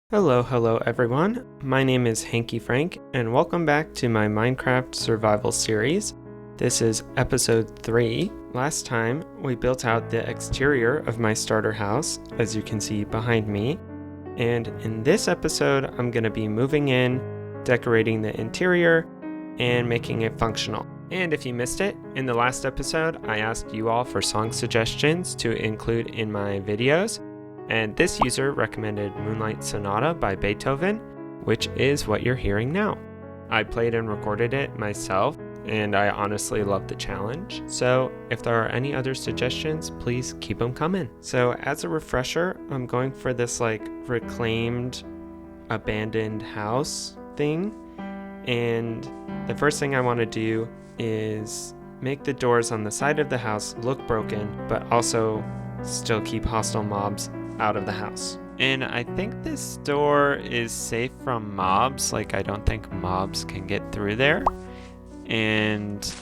Hello everyone. My name is Hanky Frank, and welcome back to my Minecraft survival series. This is episode 3. Last time, we built out the exterior of my starter house, as you can see behind me. And in this episode, I'm going to be moving in, decorating the interior, and making it functional. And if you missed it, in the last episode, I asked you all for song suggestions to include in my videos. And this user recommended Moonlight Sonata by Beethoven, which is what you're hearing now. I played and recorded it myself, and I honestly love the challenge. So if there are any other suggestions, please keep them coming. So as a refresher, I'm going for this reclaimed abandoned house thing. And the first thing I want to do is make the doors on the side of the house look broken, but also still keep hostile mobs out of the house. And I think this door is safe from mobs. I don't think mobs can get through there. And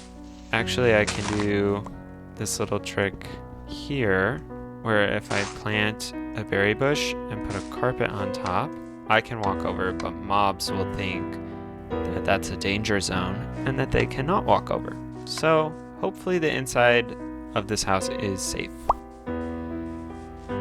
actually I can do this little trick here where if I plant a berry bush and put a carpet on top, I can walk over, but mobs will think that that's a danger zone and that they cannot walk over. So hopefully the inside of this house is safe.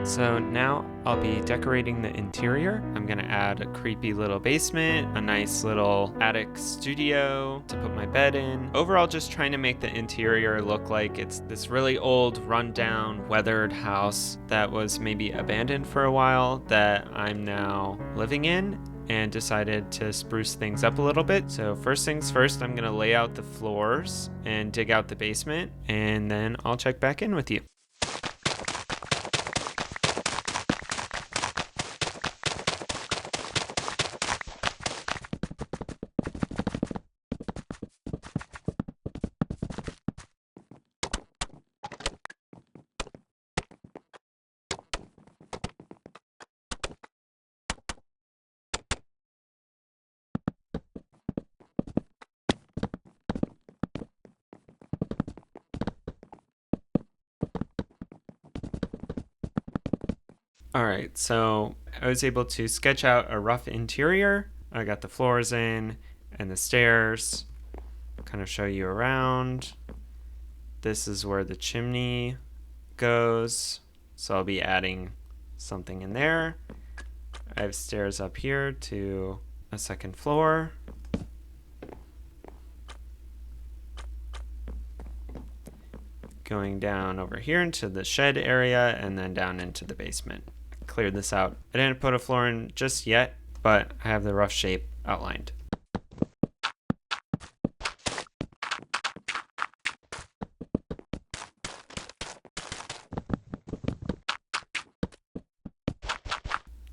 So now I'll be decorating the interior. I'm gonna add a creepy little basement, a nice little attic studio to put my bed in. Overall, just trying to make the interior look like it's this really old, rundown, weathered house that was maybe abandoned for a while that I'm now living in, and decided to spruce things up a little bit. So first things first, I'm gonna lay out the floors and dig out the basement, and then I'll check back in with you. Alright, so I was able to sketch out a rough interior. I got the floors in and the stairs. Kind of show you around. This is where the chimney goes, so I'll be adding something in there. I have stairs up here to a second floor. Going down over here into the shed area and then down into the basement. Cleared this out. I didn't put a floor in just yet, but I have the rough shape outlined.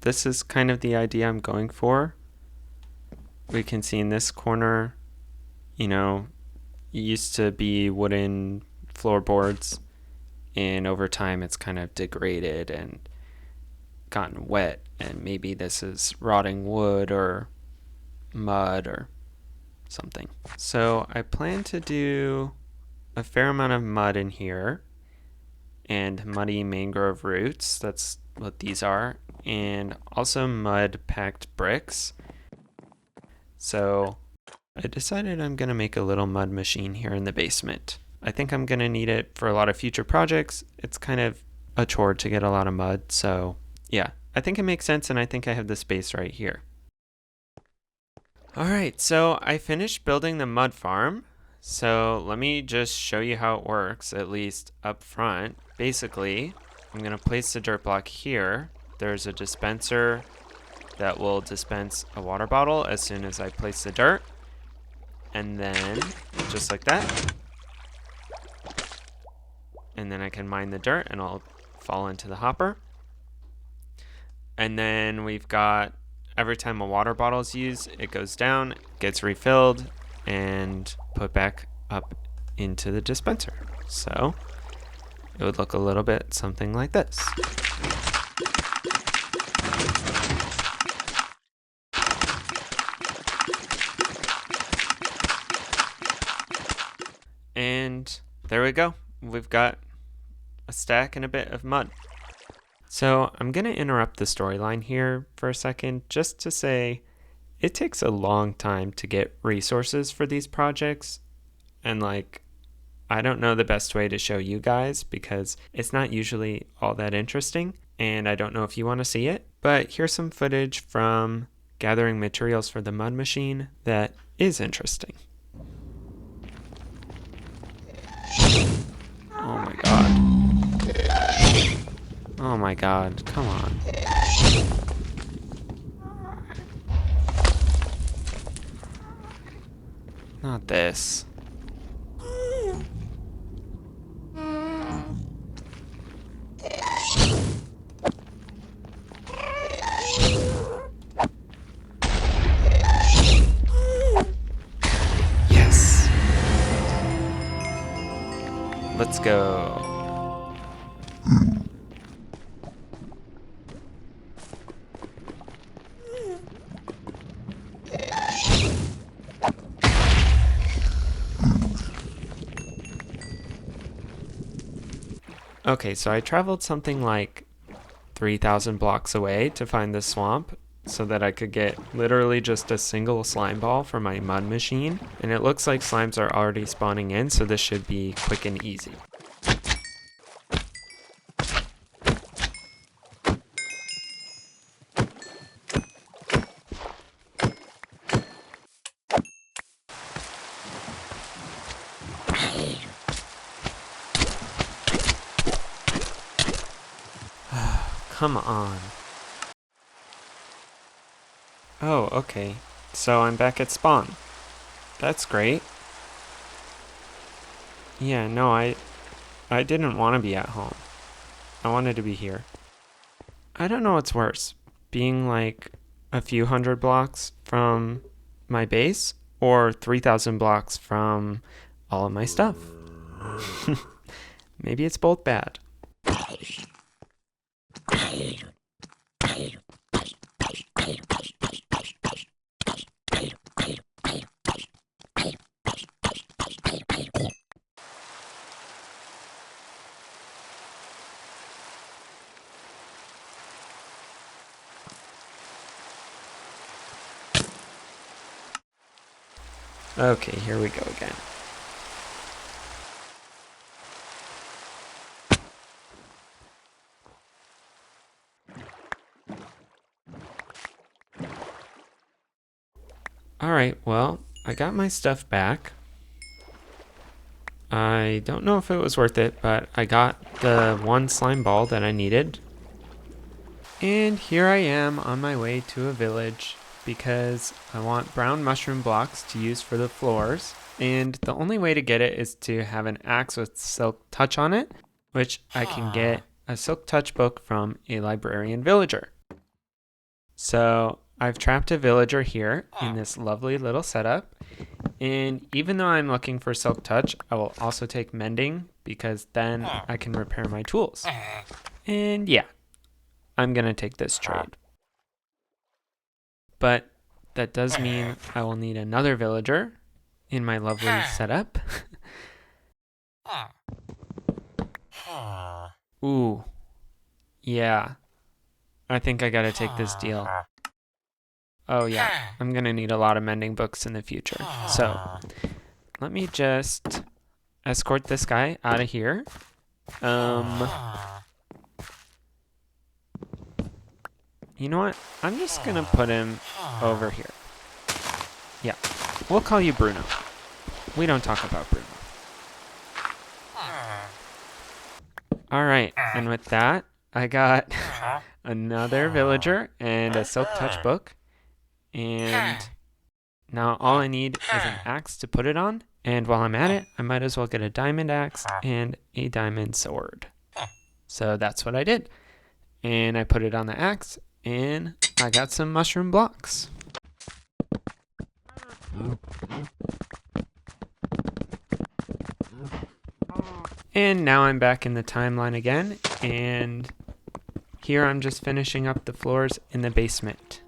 This is kind of the idea I'm going for. We can see in this corner, it used to be wooden floorboards, and over time it's kind of degraded and gotten wet, and maybe this is rotting wood or mud or something. So I plan to do a fair amount of mud in here and muddy mangrove roots. That's what these are, and also mud packed bricks. So I decided I'm gonna make a little mud machine here in the basement. I think I'm gonna need it for a lot of future projects. It's kind of a chore to get a lot of mud, so yeah, I think it makes sense, and I think I have the space right here. Alright, so I finished building the mud farm. So let me just show you how it works, at least up front. Basically, I'm gonna place the dirt block here. There's a dispenser that will dispense a water bottle as soon as I place the dirt. And then, just like that. And then I can mine the dirt and it'll fall into the hopper. And then we've got, every time a water bottle is used, it goes down, gets refilled, and put back up into the dispenser. So it would look a little bit something like this. And there we go. We've got a stack and a bit of mud. So I'm going to interrupt the storyline here for a second just to say it takes a long time to get resources for these projects. And I don't know the best way to show you guys because it's not usually all that interesting. And I don't know if you want to see it. But here's some footage from gathering materials for the mud machine that is interesting. Oh my god. Oh my god, come on. Not this. Yes. Let's go. Okay, so I traveled something like 3,000 blocks away to find this swamp so that I could get literally just a single slime ball for my mud machine. And it looks like slimes are already spawning in, so this should be quick and easy. Come on. Oh, okay. So I'm back at spawn. That's great. Yeah, no, I didn't want to be at home. I wanted to be here. I don't know what's worse, being like a few hundred blocks from my base or 3,000 blocks from all of my stuff. Maybe it's both bad. Okay, here we go again. Alright, well, I got my stuff back. I don't know if it was worth it, but I got the one slime ball that I needed. And here I am on my way to a village because I want brown mushroom blocks to use for the floors. And the only way to get it is to have an axe with silk touch on it, which I can get a silk touch book from a librarian villager. So I've trapped a villager here in this lovely little setup. And even though I'm looking for silk touch, I will also take mending because then I can repair my tools. And yeah, I'm going to take this trade. But that does mean I will need another villager in my lovely setup. Ooh, yeah, I think I gotta take this deal. Oh yeah, I'm gonna need a lot of mending books in the future. So, let me just escort this guy out of here. You know what? I'm just gonna put him over here. Yeah, we'll call you Bruno. We don't talk about Bruno. Alright, and with that, I got another villager and a silk touch book. And now all I need is an axe to put it on. And while I'm at it, I might as well get a diamond axe and a diamond sword. So that's what I did. And I put it on the axe, and I got some mushroom blocks. And now I'm back in the timeline again, and here I'm just finishing up the floors in the basement.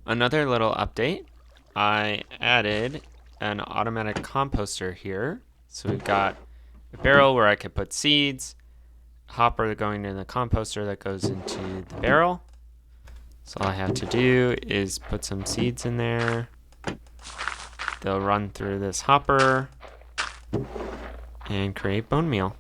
Another little update, I added an automatic composter here. So we've got a barrel where I could put seeds, hopper going in the composter that goes into the barrel. So all I have to do is put some seeds in there. They'll run through this hopper and create bone meal.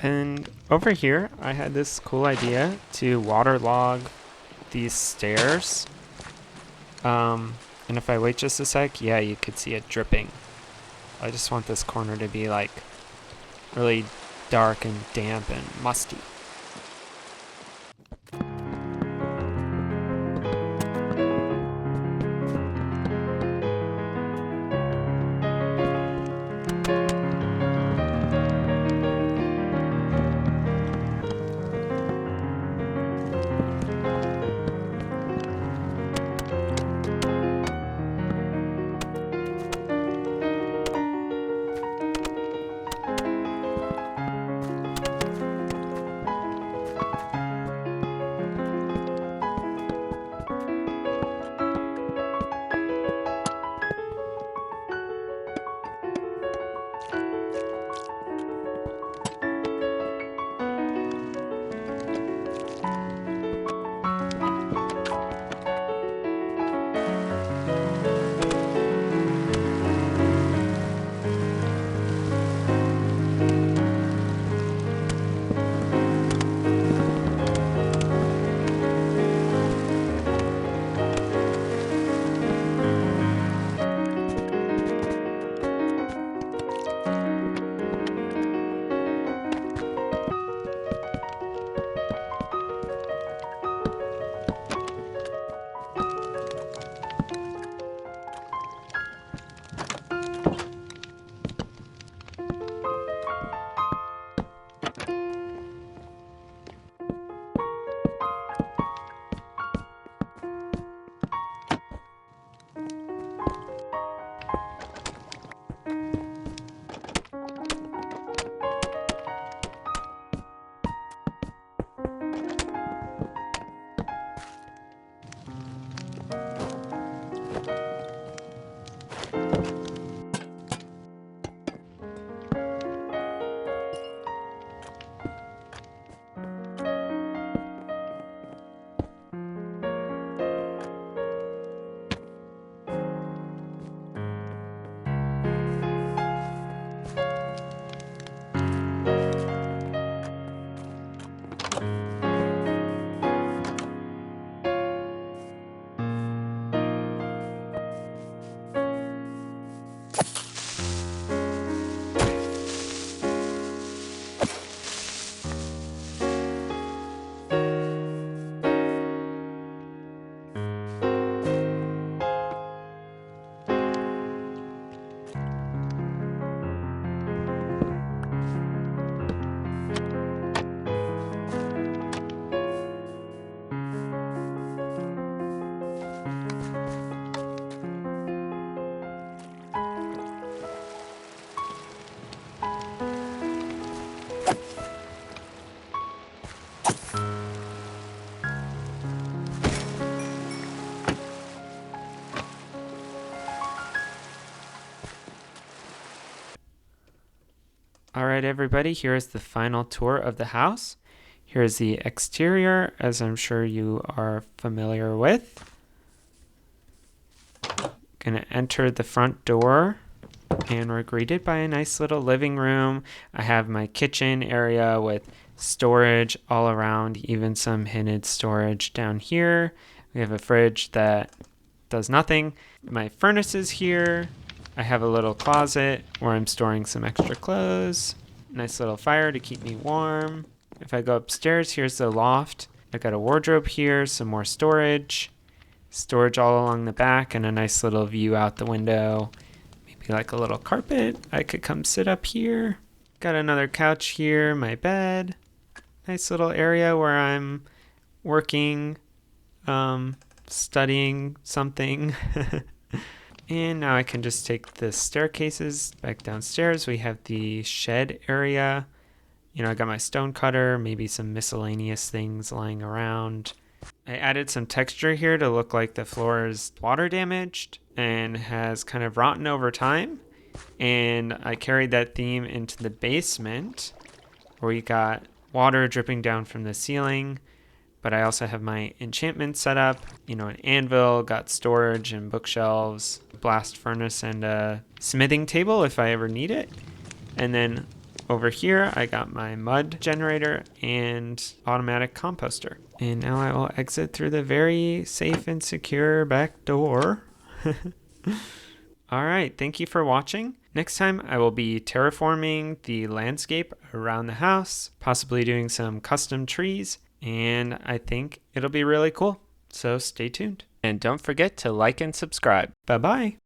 And over here, I had this cool idea to waterlog these stairs. And if I wait just a sec, yeah, you could see it dripping. I just want this corner to be like really dark and damp and musty. All right, everybody, here's the final tour of the house. Here's the exterior, as I'm sure you are familiar with. Gonna enter the front door, and we're greeted by a nice little living room. I have my kitchen area with storage all around, even some hidden storage down here. We have a fridge that does nothing. My furnace is here. I have a little closet where I'm storing some extra clothes. Nice little fire to keep me warm. If I go upstairs, here's the loft. I got a wardrobe here, some more storage. Storage all along the back, and a nice little view out the window. Maybe like a little carpet. I could come sit up here. Got another couch here, my bed. Nice little area where I'm working, studying something. And now I can just take the staircases back downstairs. We have the shed area. I got my stone cutter, maybe some miscellaneous things lying around. I added some texture here to look like the floor is water damaged and has kind of rotten over time. And I carried that theme into the basement where we got water dripping down from the ceiling. But I also have my enchantment set up, an anvil, got storage and bookshelves, blast furnace, and a smithing table if I ever need it. And then over here, I got my mud generator and automatic composter. And now I will exit through the very safe and secure back door. All right, thank you for watching. Next time, I will be terraforming the landscape around the house, possibly doing some custom trees. And I think it'll be really cool. So stay tuned. And don't forget to like and subscribe. Bye-bye.